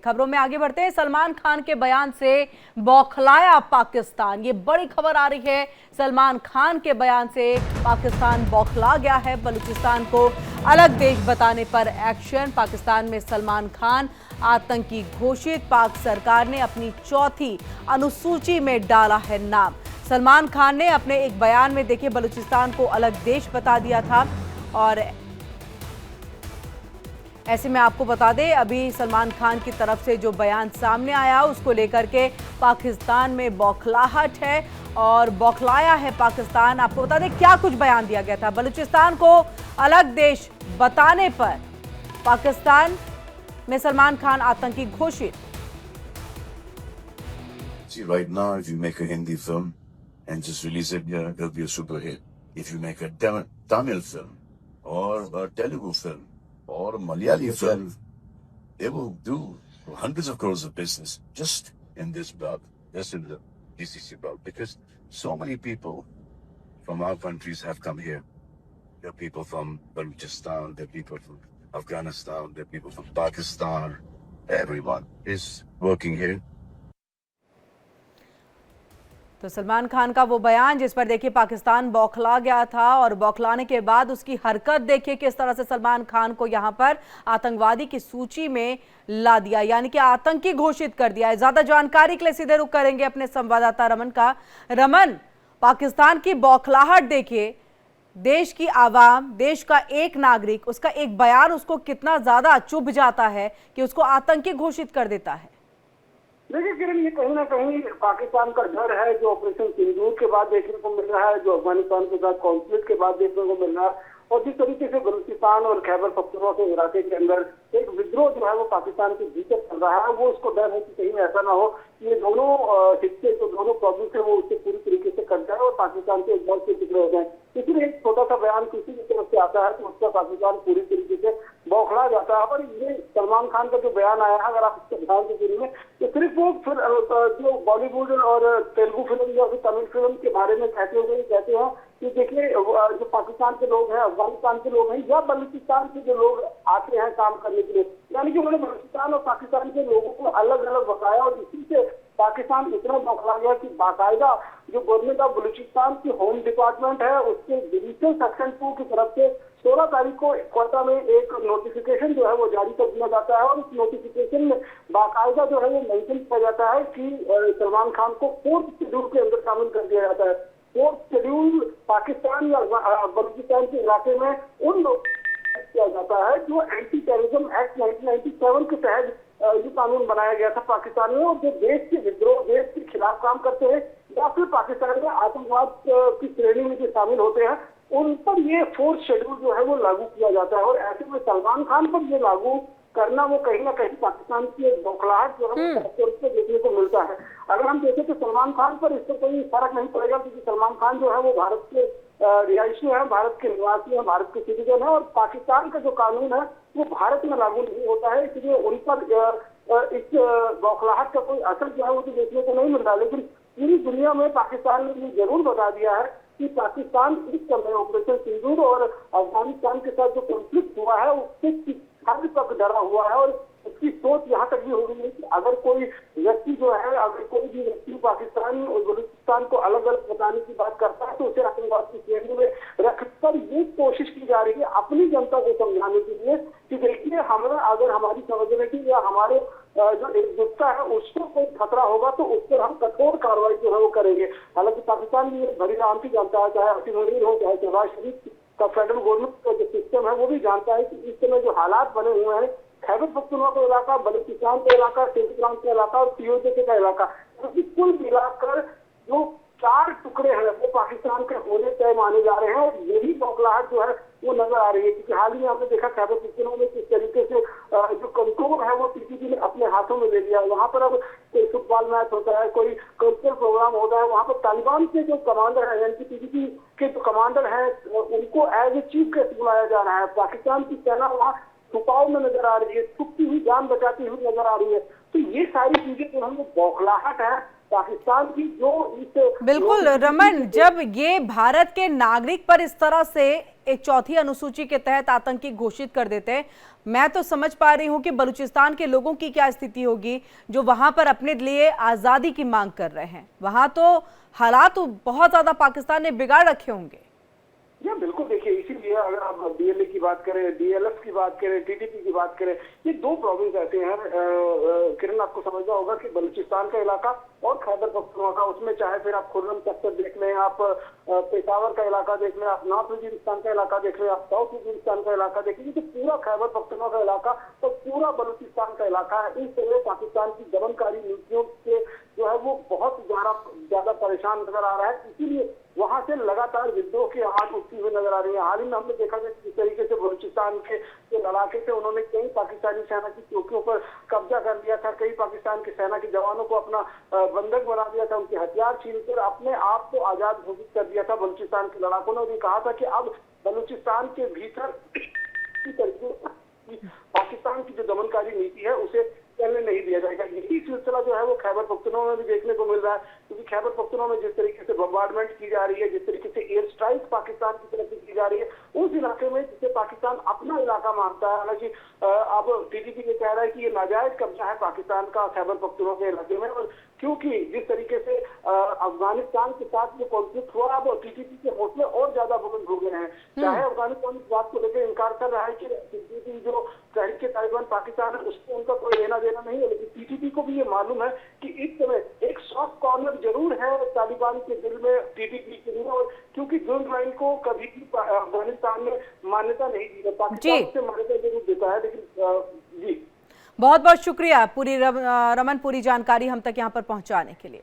खबरों में आगे बढ़ते हैं। सलमान खान के बयान से बौखलाया पाकिस्तान, ये बड़ी खबर आ रही है। सलमान खान के बयान से पाकिस्तान बौखला गया है। बलूचिस्तान को अलग देश बताने पर एक्शन। पाकिस्तान में सलमान खान आतंकी घोषित। पाक सरकार ने अपनी चौथी अनुसूची में डाला है नाम। सलमान खान ने अपने एक बयान में देखिए बलूचिस्तान को अलग देश बता दिया था। और ऐसे में आपको बता दें, अभी सलमान खान की तरफ से जो बयान सामने आया उसको लेकर के पाकिस्तान में बौखलाहट है और बौखलाया है पाकिस्तान। आपको बता दें क्या कुछ बयान दिया गया था। बलूचिस्तान को अलग देश बताने पर पाकिस्तान में सलमान खान आतंकी घोषित। See, right now, if you make a Hindi film and just release it, yeah, it'll be a super hit. If you make a Tamil film or a Telugu film or a Malayali film, they will do hundreds of crores of business just in this belt, just in the GCC belt, because so many people from our countries have come here. There are people from Balochistan, there are people from Afghanistan, there are people from Pakistan. Everyone is working here. तो सलमान खान का वो बयान जिस पर देखिए पाकिस्तान बौखला गया था और बौखलाने के बाद उसकी हरकत देखिए किस तरह से सलमान खान को यहां पर आतंकवादी की सूची में ला दिया, यानी कि आतंकी घोषित कर दिया है। ज्यादा जानकारी के लिए सीधे रुख करेंगे अपने संवाददाता रमन का। रमन, पाकिस्तान की बौखलाहट देखिए, देश की आवाम, देश का एक नागरिक, उसका एक बयान उसको कितना ज्यादा चुभ जाता है कि उसको आतंकी घोषित कर देता है। देखिए किरण, ये कहीं ना कहीं पाकिस्तान का डर है जो ऑपरेशन सिंदूर के बाद देखने को मिल रहा है, जो अफगानिस्तान के साथ कॉन्फ्लिक्ट के बाद देखने को मिल रहा है, और जिस तरीके से बलूचिस्तान और खैबर पख्तूनख्वा के इलाके के अंदर एक विद्रोह जो है वो पाकिस्तान के भीतर चल रहा है, वो उसको डर है कि कहीं ऐसा ना हो कि ये दोनों हिस्से जो दोनों प्रॉब्लम है वो उससे पूरी तरीके से कट जाए और पाकिस्तान के एक बहुत से टुकड़े हो जाए। इसलिए एक छोटा सा बयान किसी की तरफ से आता है तो उसका पाकिस्तान पूरी तरीके से बौखला जाता है। और ये सलमान खान का जो बयान आया है, अगर आप इसके ध्यान से सुनिए तो सिर्फ वो जो बॉलीवुड और तेलुगु फिल्म या फिर तमिल फिल्म के बारे में कहते हुए कहते हैं कि देखिए जो पाकिस्तान के लोग हैं, अफगानिस्तान के लोग हैं या बलूचिस्तान के जो लोग आते हैं काम करने के लिए, यानी कि उन्होंने बलूचिस्तान और पाकिस्तान के लोगों को अलग अलग बताया। और इसी से पाकिस्तान इतना बौखला गया कि बाकायदा जो गवर्नमेंट ऑफ बलूचिस्तान की होम डिपार्टमेंट है उसके डिविजन सेक्शन 2 की तरफ से 16 तारीख को कोयटा में एक नोटिफिकेशन जो है वो जारी कर दिया जाता है। और उस नोटिफिकेशन में बाकायदा जो है वो मेंशन किया जाता है कि सलमान खान को 4th शेड्यूल के अंदर शामिल कर दिया जाता है। 4th शेड्यूल पाकिस्तान या बलूचिस्तान के इलाके में उन लोग किया जाता है जो एंटी टेररिज्म एक्ट 1997 के तहत ये कानून बनाया गया था पाकिस्तान में, और जो देश के विद्रोह, देश के खिलाफ काम करते हैं या फिर पाकिस्तान में आतंकवाद की श्रेणी में जो शामिल होते हैं उन पर ये 4th शेड्यूल जो है वो लागू किया जाता है। और ऐसे में सलमान खान पर ये लागू करना वो कहीं ना कहीं पाकिस्तान की एक बौखलाहट जो है वो देखने को मिलता है। अगर हम देखें तो सलमान खान पर इससे कोई फर्क नहीं पड़ेगा, क्योंकि सलमान खान जो है वो भारत के रिहायशी है, भारत के निवासी है, भारत के सिटीजन है, और पाकिस्तान का जो कानून है वो भारत में लागू नहीं होता है। इसलिए उन पर इस बौखलाहट का कोई असर जो है वो तो देखने को नहीं मिल रहा। लेकिन पूरी दुनिया में पाकिस्तान ने ये जरूर बता दिया है कि पाकिस्तान इस समय ऑपरेशन सिंदूर और अफगानिस्तान के साथ जो कॉन्फ्लिक्ट हुआ है उससे हद तक डरा हुआ है। और उसकी सोच यहाँ तक भी हो गई है कि अगर कोई व्यक्ति जो है, अगर कोई भी व्यक्ति पाकिस्तान और बलूचिस्तान को अलग अलग बताने की बात करता है तो उसे आतंकवाद की श्रेणी में रखकर ये कोशिश की जा रही है अपनी जनता को समझाने के लिए कि देखिए हमें अगर हमारी समझने या हमारे जो एकजुटता है उसको कोई खतरा होगा तो उस पर हम कठोर कार्रवाई जो है वो करेंगे। हालांकि पाकिस्तान भी भली भांति जानता है, चाहे हसीन उमर हो चाहे शहबाज शरीफ का फेडरल गवर्नमेंट का जो सिस्टम है वो भी जानता है कि इस समय जो हालात बने हुए हैं, खैबर पख्तूनख्वा का इलाका, बलूचिस्तान का इलाका, सिंध का इलाका और POK का इलाका, तो कुल मिलाकर जो 4 टुकड़े हैं वो पाकिस्तान के होने तय माने जा रहे हैं। और यही बौखलाहट जो है वो नजर आ रही है, क्योंकि हाल ही हमने देखा खैबर पख्तूनख्वा में किस तरीके से जो कंट्रोल है वो PPP ने अपने हाथों में ले लिया है। वहाँ पर अब कोई फुटबॉल मैच होता है, कोई कल्चरल प्रोग्राम होता है, वहाँ पर तालिबान के जो कमांडर है, यानी PPP के जो कमांडर है उनको एज ए चीफ गेस्ट बुलाया जा रहा है। पाकिस्तान की सेना वहाँ छुपाव में नजर आ रही है, छुपती हुई जान बचाती हुई नजर आ रही है। तो ये सारी चीजें जो हम बौखलाहट है पाकिस्तान की जो इस बिल्कुल रमन, जब ये भारत के नागरिक पर इस तरह से एक चौथी अनुसूची के तहत आतंकी घोषित कर देते हैं, मैं तो समझ पा रही हूं कि बलूचिस्तान के लोगों की क्या स्थिति होगी जो वहां पर अपने लिए आजादी की मांग कर रहे हैं। वहां तो हालात तो बहुत ज्यादा पाकिस्तान ने बिगाड़ रखे होंगे। या बिल्कुल, देखिए इसीलिए अगर आप डीएलए की बात करें, डीएलएफ की बात करें, टीटीपी की बात करें, ये दो प्रोविंस ऐसे हैं किरण, आपको समझना होगा कि बलूचिस्तान का इलाका और खैबर पख्तूनख्वा, उसमें चाहे फिर आप खुर्रम सेक्टर देख लें, आप पेशावर का इलाका देख लें, आप नॉर्थ वजीरिस्तान का इलाका देख लें, आप साउथ वजीरिस्तान का इलाका देख लें, तो पूरा खैबर पख्तूनख्वा का इलाका तो पूरा बलूचिस्तान का इलाका है। इस तरह पाकिस्तान की दमनकारी नीतियों से जो है वो बहुत ज्यादा परेशान नजर आ रहा है। इसीलिए वहां से लगातार विद्रोह की आवाज उठती हुई नजर आ रही है। हाल ही में हमने देखा कि किस तरीके से बलूचिस्तान के जो लड़ाके थे उन्होंने कई पाकिस्तानी सेना की चौकियों पर कब्जा कर लिया था, कई पाकिस्तान की सेना के जवानों को अपना बंधक बना दिया था, उनके हथियार छीनकर अपने आप को आजाद घोषित कर दिया था बलूचिस्तान के लड़ाकों ने। उन्हें कहा था कि अब बलूचिस्तान के भीतर पाकिस्तान की जो दमनकारी नीति है उसे चलने नहीं दिया जाएगा। यही सिलसिला जो है वो खैबर पख्तूनख्वा में भी देखने को मिल रहा है, क्योंकि खैबर पख्तूनख्वा में जिस तरीके से बम्बार्डमेंट की जा रही है, जिस तरीके से एयर स्ट्राइक पाकिस्तान की तरफ से की जा रही है, उस इलाके में जिसे पाकिस्तान अपना इलाका मानता है। हालांकि अब टीटीपी ने कह रहा है कि ये नाजायज कब्जा है पाकिस्तान का खैबर पख्तूनख्वा के इलाके में, और क्योंकि जिस तरीके से अफगानिस्तान के साथ जो कॉन्फ्लिक्ट हुआ, अब टीटीपी के हौसले और ज्यादा बुलंद हो गए हैं। चाहे अफगानिस्तान इस बात को लेकर इनकार कर रहा है कि टीटीपी जो तहरीक तालिबान पाकिस्तान है उसको उनका कोई लेना देना नहीं है, लेकिन टीटीपी को भी ये मालूम है कि इस समय एक सॉफ्ट कॉर्नर जरूर है तालिबान के दिल में, टीटीपी के दिल में, और क्योंकि जून लाइन को कभी भी अफगानिस्तान में मान्यता नहीं दी है, पाकिस्तान से मान्यता जरूर देता है, लेकिन जी बहुत बहुत शुक्रिया रमन, पूरी जानकारी हम तक यहाँ पर पहुंचाने के लिए।